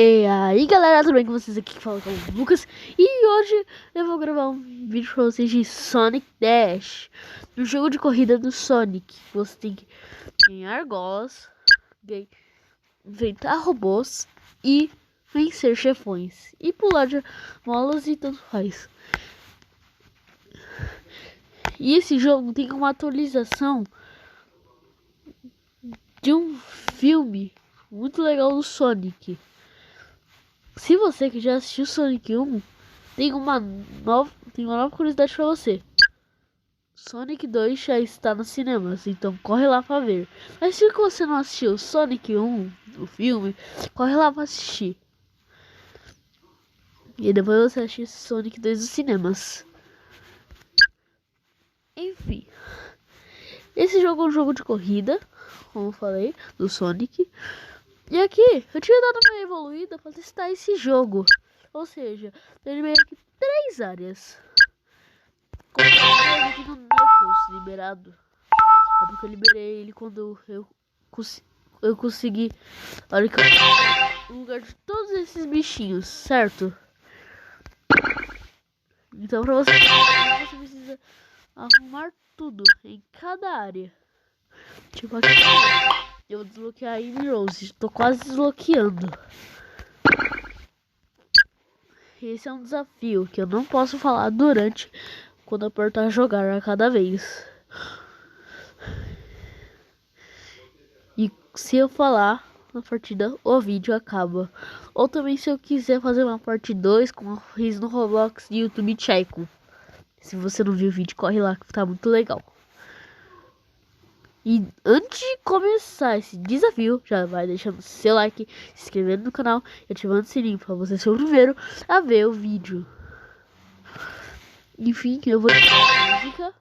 E aí galera, tudo bem com vocês? Aqui que fala com o Lucas. E hoje eu vou gravar um vídeo pra vocês de Sonic Dash. No jogo de corrida do Sonic, você tem que ganhar argolas, inventar robôs e vencer chefões. E pular de molas e tanto faz. E esse jogo tem uma atualização de um filme muito legal do Sonic. Se você que já assistiu Sonic 1, tem uma nova curiosidade pra você. Sonic 2 já está nos cinemas, então corre lá pra ver. Mas se você não assistiu Sonic 1, o filme, corre lá pra assistir. E depois você assiste Sonic 2 nos cinemas. Enfim, esse jogo é um jogo de corrida, como eu falei, do Sonic. E aqui, eu tinha dado uma evoluída para testar esse jogo. Ou seja, eu liberei aqui 3 áreas. Coloquei aqui no Knuckles liberado. É porque eu liberei ele quando eu consegui. Olha que no lugar de todos esses bichinhos, certo? Então pra você precisa arrumar tudo em cada área. Tipo aqui. Eu vou desbloquear a Amy Rose. Tô quase desbloqueando. Esse é um desafio que eu não posso falar durante quando apertar jogar a cada vez. E se eu falar na partida, o vídeo acaba. Ou também se eu quiser fazer uma parte 2 com o Riz no Roblox e YouTube Tcheco. Se você não viu o vídeo, corre lá que tá muito legal. E antes de começar esse desafio, já vai deixando seu like, se inscrevendo no canal e ativando o sininho para você ser o primeiro a ver o vídeo. Enfim, eu vou deixar a música.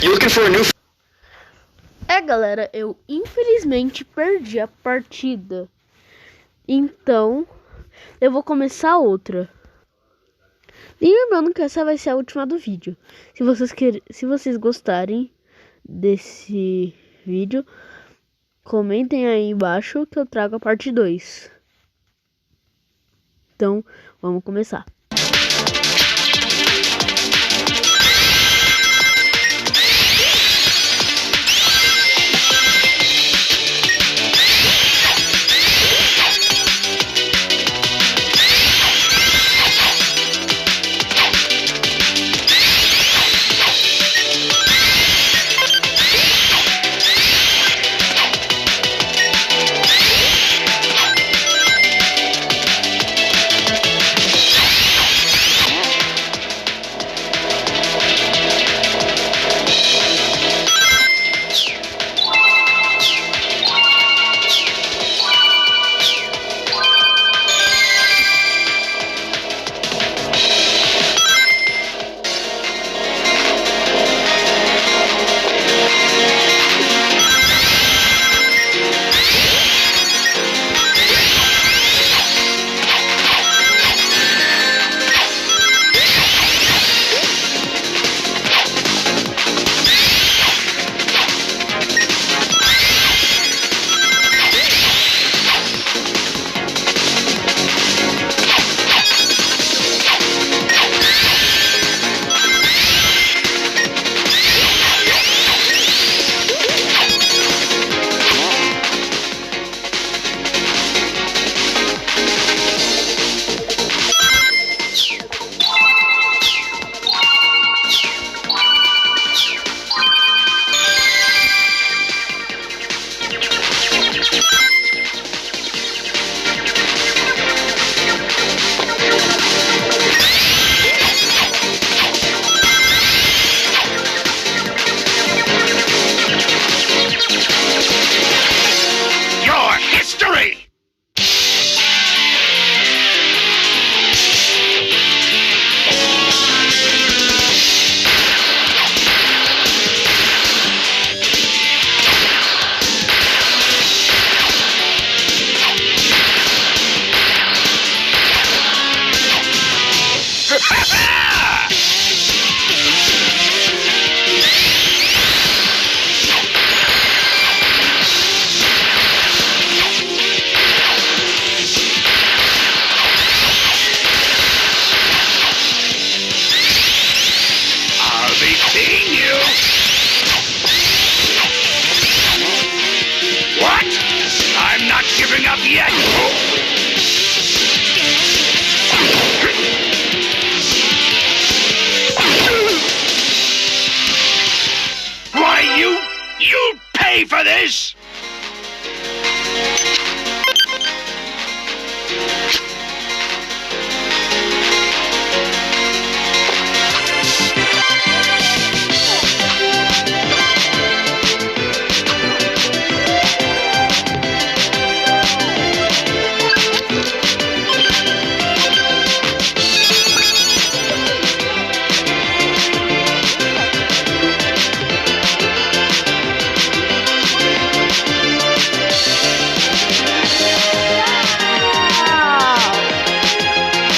You looking for a new... Galera, eu infelizmente perdi a partida. Então, eu vou começar outra. E lembrando que essa vai ser a última do vídeo. Se vocês gostarem desse vídeo, comentem aí embaixo que eu trago a parte 2. Então, vamos começar. Giving up yet! Why, you'll pay for this!